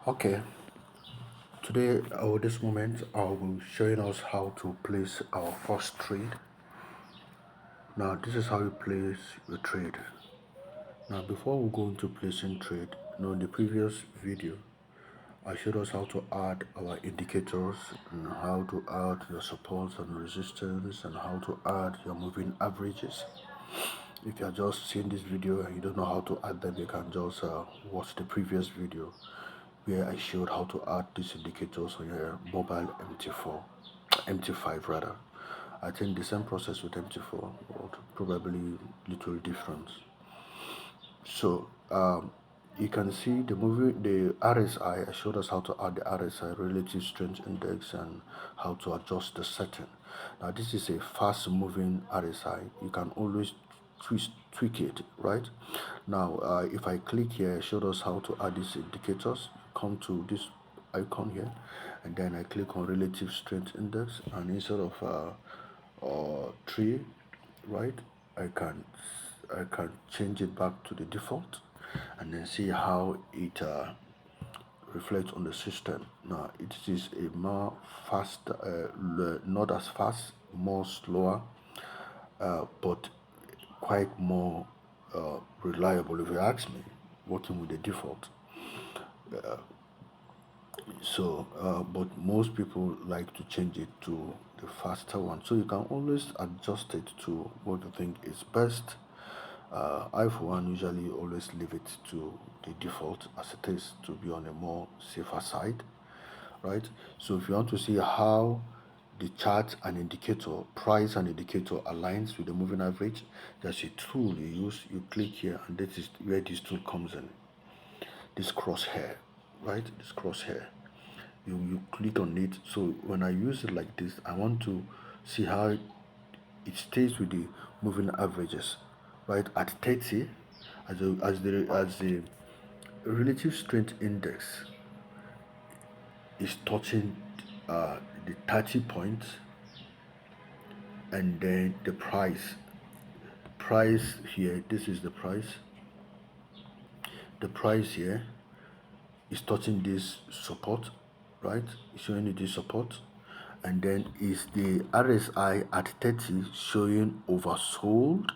Okay, today or this moment I will showing us how to place our first trade. Now this is how you place your trade. Now before we go into placing trade, in the previous video I showed us how to add our indicators and how to add your supports and resistance and how to add your moving averages. If you are just seeing this video and you don't know how to add them, you can just watch the previous video where I showed how to add these indicators on your mobile MT4, MT5 rather. I think the same process with MT4, but probably little difference. So you can see the RSI. I showed us how to add the RSI, relative strength index, and how to adjust the setting. Now this is a fast moving RSI. You can always tweak it, right? Now if I click here, I showed us how to add these indicators. Come to this icon here, and then I click on relative strength index, and instead of 3, right, I can change it back to the default and then see how it reflects on the system. Now it is a more fast, not as fast, more slower, but quite more reliable if you ask me, working with the default. So but most people like to change it to the faster one, so you can always adjust it to what you think is best. I for one usually always leave it to the default as it is, to be on a more safer side, right? So if you want to see how the chart and indicator, price and indicator aligns with the moving average, there's a tool you use. You click here, and this is where this tool comes in. This crosshair, right? This crosshair, you click on it. So when I use it like this, I want to see how it stays with the moving averages, right? At 30, as the relative strength index is touching the 30 points, and then the price here, this is the price. The price here is touching this support, right? It's showing you this support, and then is the RSI at 30 showing oversold?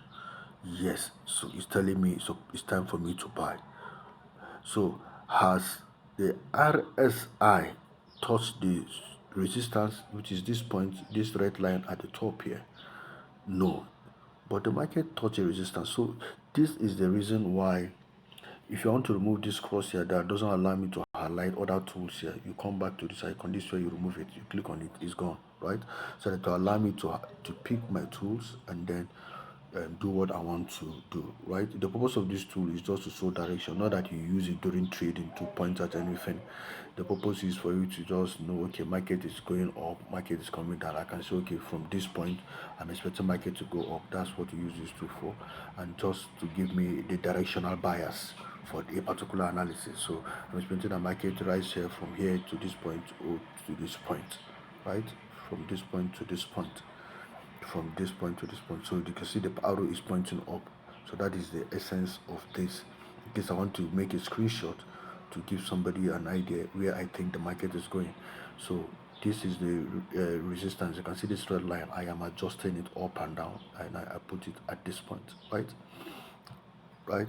Yes, so it's telling me so it's time for me to buy. So has the RSI touched the resistance, which is this point, this red line at the top here? No, but the market touched a resistance. So this is the reason why, if you want to remove this cross here that doesn't allow me to highlight other tools here, you come back to this icon. This way you remove it, you click on it, it's gone, right? So that to allow me to pick my tools and then do what I want to do, right? The purpose of this tool is just to show direction, not that you use it during trading to point at anything. The purpose is for you to just know, okay, market is going up, market is coming down. I can say, okay, from this point I'm expecting market to go up. That's what you use this tool for, and just to give me the directional bias for a particular analysis. So I'm expecting the market to rise here from here to this point, or to this point, right? From this point to this point, from this point to this point. So you can see the arrow is pointing up. So that is the essence of this. In case I want to make a screenshot to give somebody an idea where I think the market is going. So this is the resistance. You can see this red line. I am adjusting it up and down, and I put it at this point, right? Right.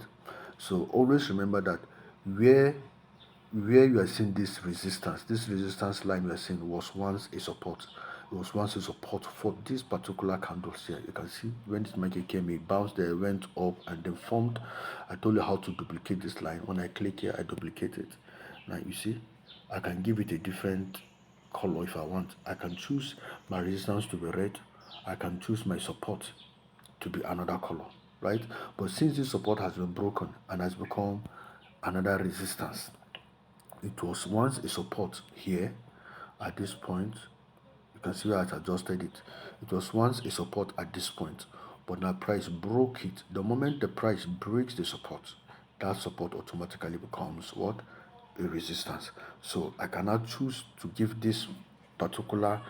So always remember that where you are seeing this resistance line you are seeing was once a support. It was once a support for this particular candles here. You can see when this market came, it bounced there, went up, and then formed. I told you how to duplicate this line. When I click here, I duplicate it. Now you see, I can give it a different color if I want. I can choose my resistance to be red. I can choose my support to be another color, right? But since this support has been broken and has become another resistance, it was once a support here at this point. You can see where I adjusted it. It was once a support at this point, but now price broke it. The moment the price breaks the support, that support automatically becomes what? A resistance. So I cannot choose to give particular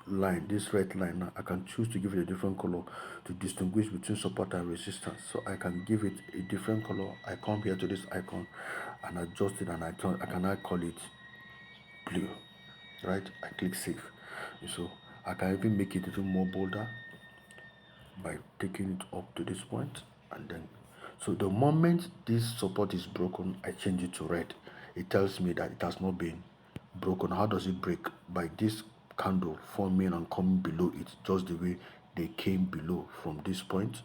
line, this red line now, I can choose to give it a different color to distinguish between support and resistance. So I can give it a different color. I come here to this icon and adjust it, and I can now call it blue, right? I click save. So I can even make it even more bolder by taking it up to this point, and then so the moment this support is broken, I change it to red. It tells me that it has not been broken. How does it break? By this candle forming and coming below it, just the way they came below from this point.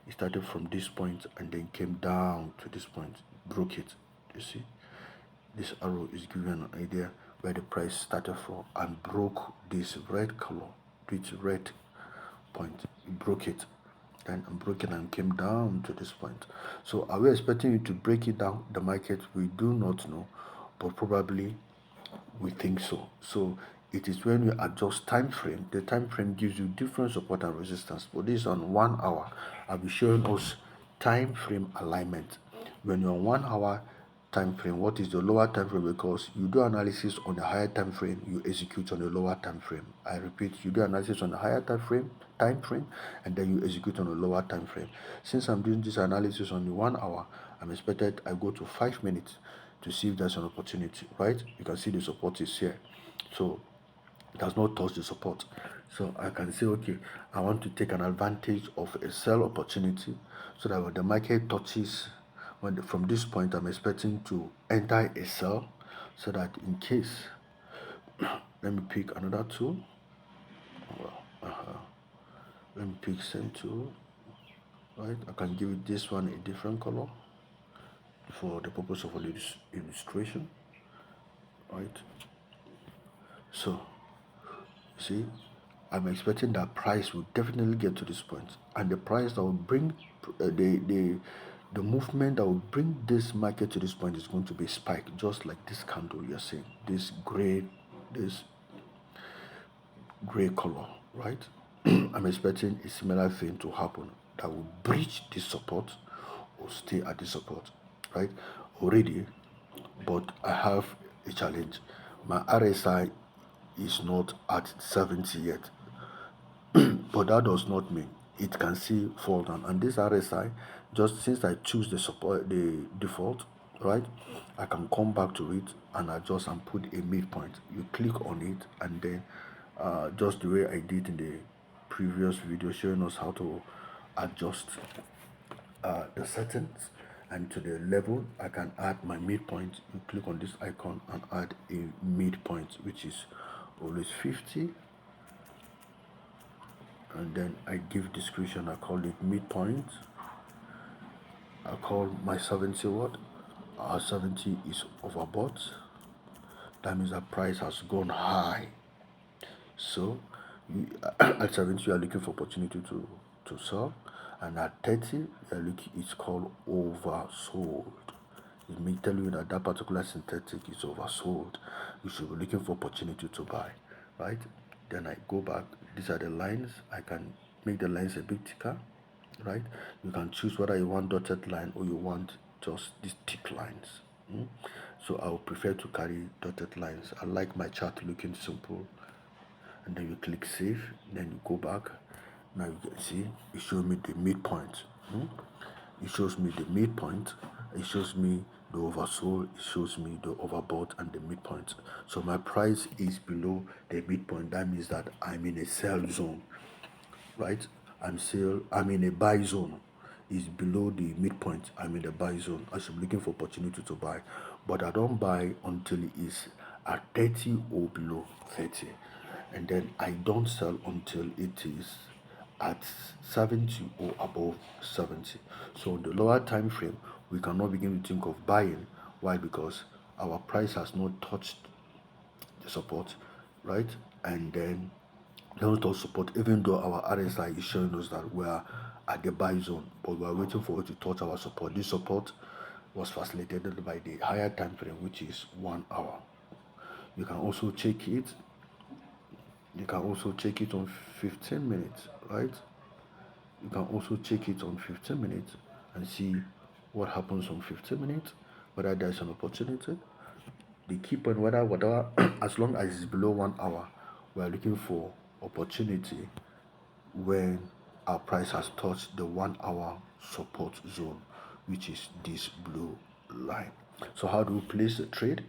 It started from this point and then came down to this point, broke it. You see, this arrow is giving an idea where the price started from and broke this red color, this red point. It broke it, then broke it and came down to this point. So are we expecting you to break it down the market? We do not know, but probably we think so. So it is when you adjust time frame, the time frame gives you different support and resistance. For this on 1 hour, I'll be showing us time frame alignment. When you're on 1 hour time frame, what is the lower time frame? Because you do analysis on the higher time frame, you execute on the lower time frame. I repeat, you do analysis on the higher time frame, and then you execute on the lower time frame. Since I'm doing this analysis on the 1 hour, I'm expected I go to 5 minutes to see if there's an opportunity, right? You can see the support is here. So it has not touched the support. So I can say, okay, I want to take an advantage of a sell opportunity so that when the market touches, from this point, I'm expecting to enter a sell so that in case, let me pick another tool. Let me pick same tool, right? I can give it this one a different color for the purpose of illustration, right? So see, I'm expecting that price will definitely get to this point, and the price that will bring the movement that will bring this market to this point is going to be spike, just like this candle you're seeing, this gray color, right? I'm expecting a similar thing to happen that will breach this support or stay at this support, right? Already, but I have a challenge. My RSI is not at 70 yet, but that does not mean it can still fall down. And this RSI, just since I choose the default, right, I can come back to it and adjust and put a midpoint. You click on it, and then just the way I did in the previous video showing us how to adjust the settings and to the level, I can add my midpoint. You click on this icon and add a midpoint, which is always 50, and then I give description. I call it midpoint. I call my 70 what? 70 is overbought. That means the price has gone high. So at 70 you are looking for opportunity to sell, and at 30 you are looking, it's called oversold. It may tell you that that particular synthetic is oversold. You should be looking for opportunity to buy, right? Then I go back. These are the lines. I can make the lines a bit thicker, right? You can choose whether you want dotted line or you want just these thick lines. So I would prefer to carry dotted lines. I like my chart looking simple. And then you click save, then you go back. Now you can see it shows me the midpoint. It shows me the midpoint, it shows me the oversold, it shows me the overbought and the midpoint. So my price is below the midpoint. That means that I'm in a sell zone, right? I'm in a buy zone. Is below the midpoint, I'm in the buy zone. I should be looking for opportunity to buy, but I don't buy until it is at 30 or below 30, and then I don't sell until it is at 70 or above 70. So in the lower time frame, we cannot begin to think of buying. Why? Because our price has not touched the support, right? And then don't touch support, even though our RSI is showing us that we are at the buy zone, but we are waiting for it to touch our support. This support was facilitated by the higher time frame, which is 1 hour. You can also check it. You can also check it on 15 minutes, right? You can also check it on 15 minutes and see what happens on 15 minutes, whether there's an opportunity. The key point, whether as long as it's below 1 hour, we are looking for opportunity when our price has touched the 1 hour support zone, which is this blue line. So how do we place the trade?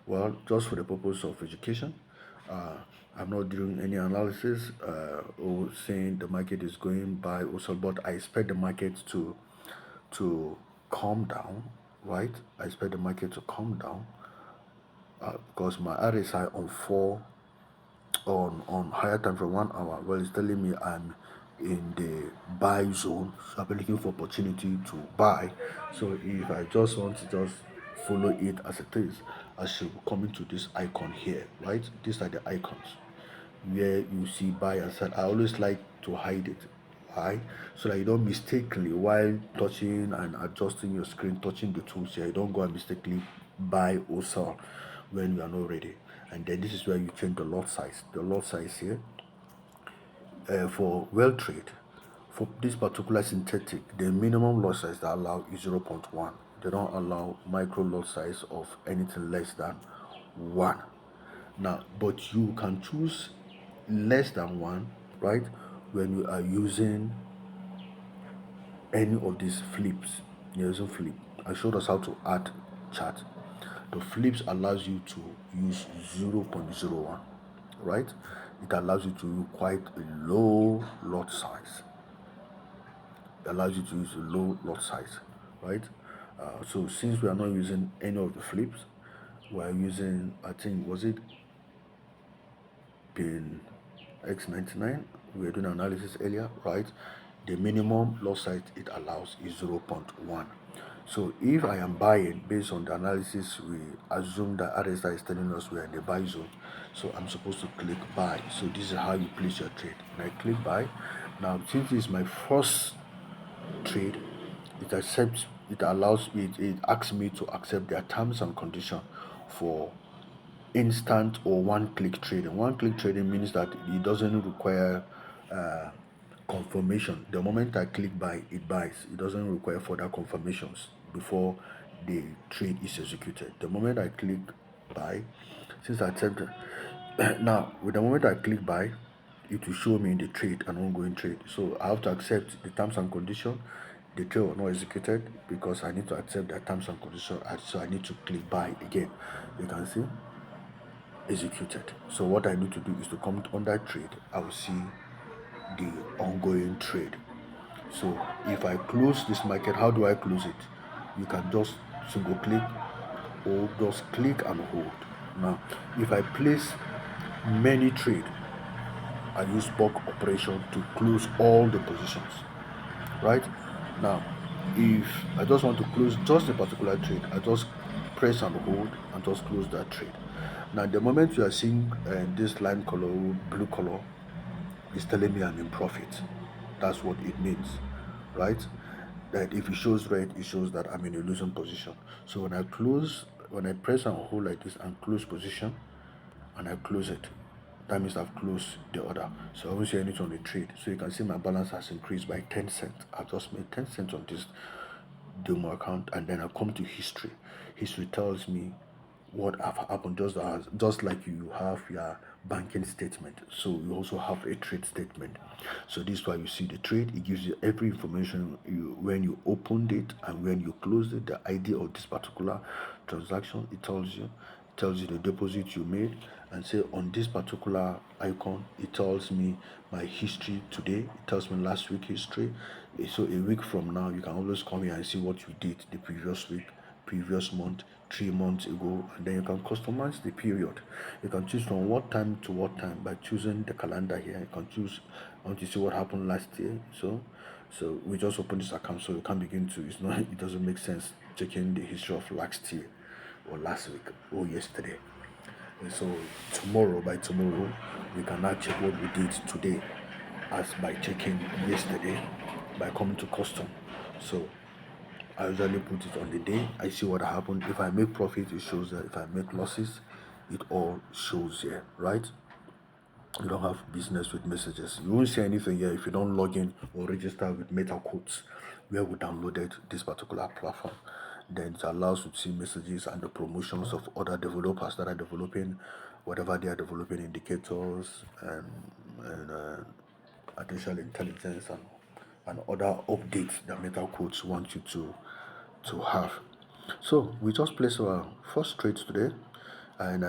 Well, just for the purpose of education, uh, I'm not doing any analysis or saying the market is going buy or sell, but I expect the market to calm down, right? I expect the market to calm down because my RSI on higher time for 1 hour, well, it's telling me I'm in the buy zone, so I'll be looking for opportunity to buy. So if I just want to just follow it as it is, I should come into this icon here, right? These are the icons where you see buy and sell. I always like to hide it. Why? So that you don't mistakenly, while touching and adjusting your screen, touching the tools here, you don't go and mistakenly buy or sell when you are not ready. And then this is where you change the lot size. The lot size here for well trade, for this particular synthetic, the minimum lot size they allow is 0.1. They don't allow micro lot size of anything less than 1. Now, but you can choose less than 1, right? When you are using any of these flips, you're using flip. I showed us how to add chart. The flips allows you to use 0.01, right? It allows you to use quite a low lot size. It allows you to use a low lot size, right? So since we are not using any of the flips, we are using, I think, was it pin X99? We were doing analysis earlier, right? The minimum lot size it allows is 0.1. So if I am buying based on the analysis, we assume that RSI is telling us we are in the buy zone. So I'm supposed to click buy. So this is how you place your trade. And I click buy. Now, since this is my first trade, it asks me to accept their terms and condition for instant or one-click trading. One-click trading means that it doesn't require uh, confirmation. The moment I click buy, it buys. It doesn't require further confirmations before the trade is executed. The moment I click buy, since I accept now with the moment I click buy, it will show me the trade, an ongoing trade. So I have to accept the terms and condition. The trade was not executed because I need to accept the terms and condition. So I need to click buy again. You can see executed. So what I need to do is to come under trade. I will see the ongoing trade. So if I close this market, how do I close it? You can just single click or just click and hold. Now, if I place many trade, I use bulk operation to close all the positions, right? Now, if I just want to close just a particular trade, I just press and hold and just close that trade. Now, the moment you are seeing this line color, blue color, is telling me I'm in profit. That's what it means, right? That if it shows red, it shows that I'm in a losing position. So when I press and hold like this and close position, and I close it, that means I've closed the order. So I won't see anything on the trade. So you can see my balance has increased by 10 cents. I've just made 10 cents on this demo account, and then I come to history. History tells me what have happened, just like you have your banking statement, so you also have a trade statement. So this is why you see the trade. It gives you every information, when you opened it and when you closed it, the ID of this particular transaction. It tells you the deposit you made, and say on this particular icon it tells me my history today, it tells me last week history. So a week from now you can always come here and see what you did the previous week, previous month, 3 months ago, and then you can customize the period. You can choose from what time to what time by choosing the calendar here. You can choose, I want to see what happened last year. So we just open this account, so you can begin to, it's not, it doesn't make sense checking the history of last year or last week or yesterday. And so by tomorrow, we can now check what we did today as by checking yesterday by coming to custom. So I usually put it on the day. I see what happened. If I make profit, it shows that. If I make losses, it all shows here, right? You don't have business with messages. You won't see anything here if you don't log in or register with MetaQuotes, where we downloaded this particular platform. Then it allows you to see messages and the promotions of other developers that are developing whatever they are developing, indicators and and artificial intelligence and other updates that metal codes want you to have. So we just placed our first trade today, and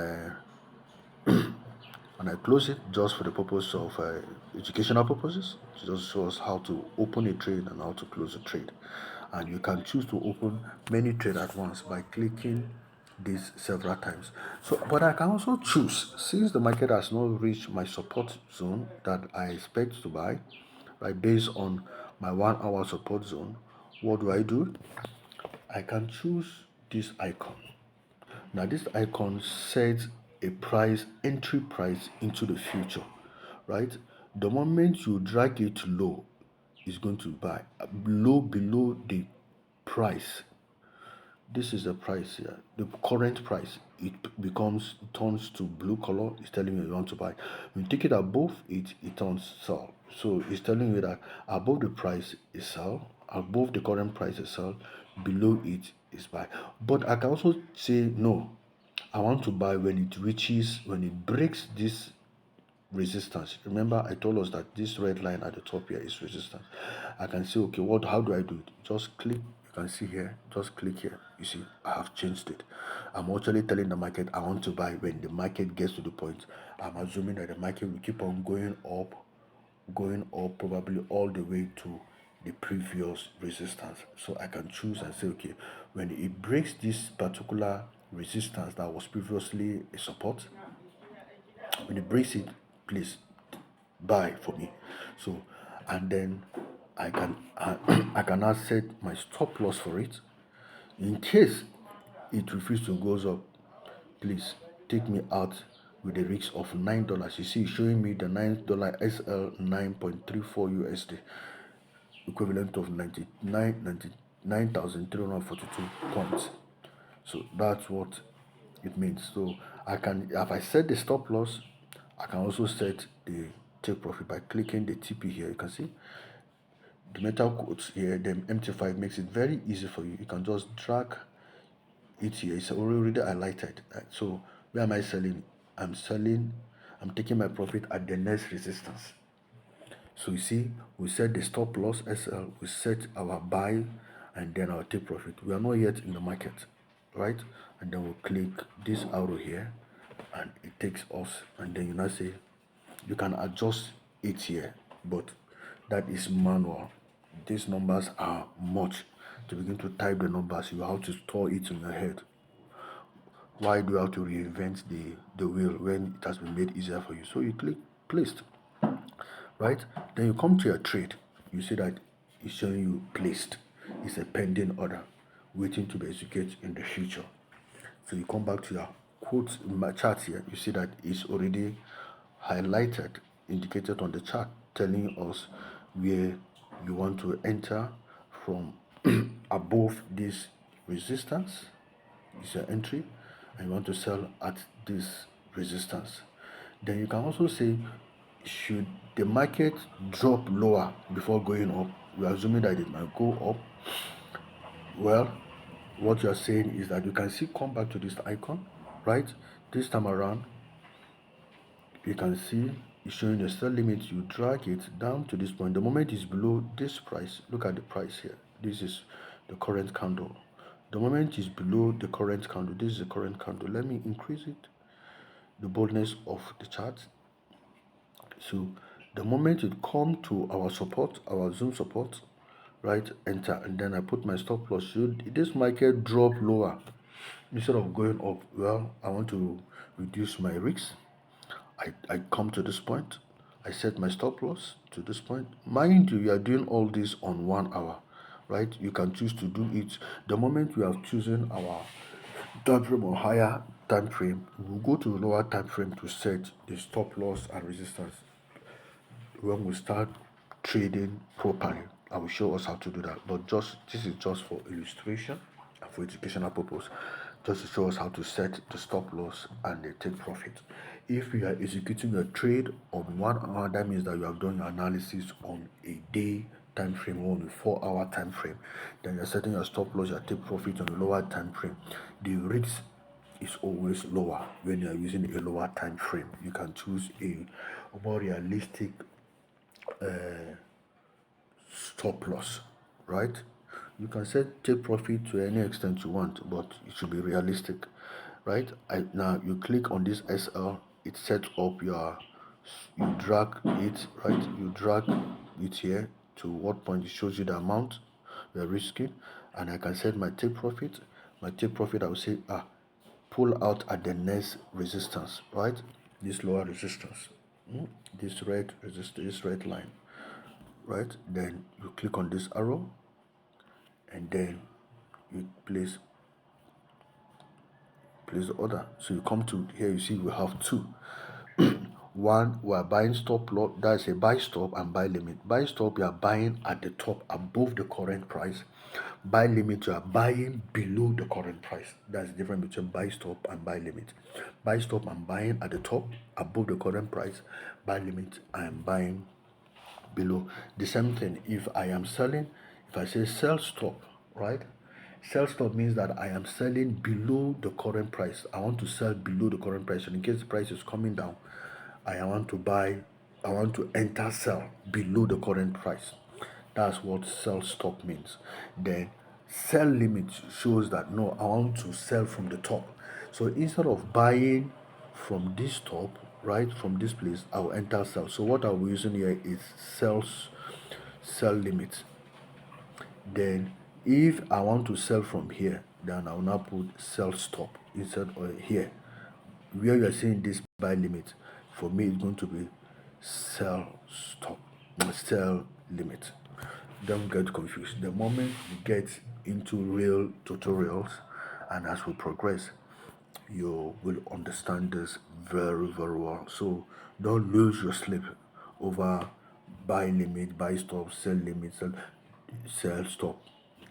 I close it just for the purpose of educational purposes, to just show us how to open a trade and how to close a trade. And you can choose to open many trades at once by clicking this several times. So, but I can also choose, since the market has not reached my support zone that I expect to buy, right, based on my 1 hour support zone. What do? I can choose this icon. Now this icon sets a price, entry price into the future, right? The moment you drag it low, it's going to buy below the price. This is the price here, the current price. It turns to blue color. It's telling you want to buy. When you take it above it, it turns sell. So it's telling you that above the price is sell, above the current price is sell, below it is buy. But I can also say no. I want to buy when it breaks this resistance. Remember, I told us that this red line at the top here is resistance. I can say, okay, how do I do it? Just click. You can see here, just click here. You see, I have changed it. I'm actually telling the market I want to buy when the market gets to the point. I'm assuming that the market will keep on going up probably all the way to the previous resistance. So I can choose and say, okay, when it breaks this particular resistance that was previously a support, when it breaks it, please buy for me. So, and then I can now set my stop loss for it. In case it refuses to goes up, please take me out with a risk of $9. You see, it's showing me the $9 SL 9.34 USD, equivalent of 99,342 points. So that's what it means. So I can, if I set the stop loss, I can also set the take profit by clicking the TP here. You can see the metal codes here. The MT5 makes it very easy for you. You can just drag it here. It's already highlighted. So where am I selling? I'm taking my profit at the next resistance. So you see, we set the stop loss SL, we set our buy, and then our take profit. We are not yet in the market, right? And then we'll click this arrow here, and it takes us, and then you now say, you can adjust it here, but that is manual. These numbers are much. To begin to type the numbers, you have to store it in your head. Why do you have to reinvent the wheel when it has been made easier for you? So you click placed, right? Then you come to your trade. You see that it's showing you placed. It's a pending order waiting to be executed in the future. So you come back to your quote chart here. You see that it's already highlighted, indicated on the chart, telling us where you want to enter from above this resistance. Is your entry, and you want to sell at this resistance. Then you can also say, should the market drop lower before going up? We are assuming that it might go up. Well, what you are saying is that you can see, come back to this icon, right? This time around, you can see it's showing the sell limit. You drag it down to this point. The moment it's below this price, look at the price here. This is the current candle. The moment is below the current candle, this is the current candle. Let me increase it, the boldness of the chart. So the moment it come to our support, our zoom support, right, enter, and then I put my stop loss. Should this market drop lower instead of going up, well, I want to reduce my risks. I come to this point, I set my stop loss to this point. Mind you, you are doing all this on 1 hour, right? You can choose to do it the moment we are choosing our time frame or higher time frame. We'll go to the lower time frame to set the stop loss and resistance. When we start trading properly, I will show us how to do that. But this is just for illustration and for educational purpose, just to show us how to set the stop loss and the take profit. If you are executing a trade on 1 hour, that means that you have done your analysis on a day time frame or on a 4 hour time frame. Then you're setting your stop loss, your take profit on a lower time frame. The risks is always lower when you are using a lower time frame. You can choose a more realistic stop loss, right? You can set take profit to any extent you want, but it should be realistic, right? Now you click on this SL, it sets up your, you drag it, right? You drag it here to what point it shows you the amount you're risking, and I can set my take profit. My take profit, I will say, pull out at the next resistance, right? This lower resistance, this red resistance, this red line, right? Then you click on this arrow, and then you place the order. So you come to here, you see we have two. One, we are buying stop loss, that's a buy stop and buy limit. Buy stop, you are buying at the top above the current price. Buy limit, you are buying below the current price. That's the difference between buy stop and buy limit. Buy stop, I'm buying at the top above the current price. Buy limit, I am buying below. The same thing, if I am selling, if I say sell stop, right? Sell stop means that I am selling below the current price. I want to sell below the current price. So in case the price is coming down, I want to buy, I want to enter sell below the current price. That's what sell stop means. Then sell limit shows that no, I want to sell from the top. So instead of buying from this top, right, from this place, I'll enter sell. So what I'll be using here is sell limit. Then if I want to sell from here, then I'll now put sell stop instead of here. Where you are seeing this buy limit, for me it's going to be sell stop, sell limit. Don't get confused. The moment you get into real tutorials and as we progress, you will understand this very, very well. So don't lose your sleep over buy limit, buy stop, sell limit, sell stop.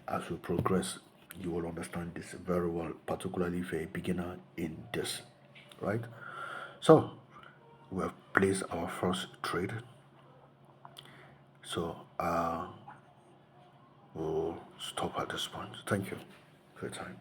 As we progress, you will understand this very well, particularly if you're a beginner in this, right? So we have placed our first trade. So we'll stop at this point. Thank you for your time.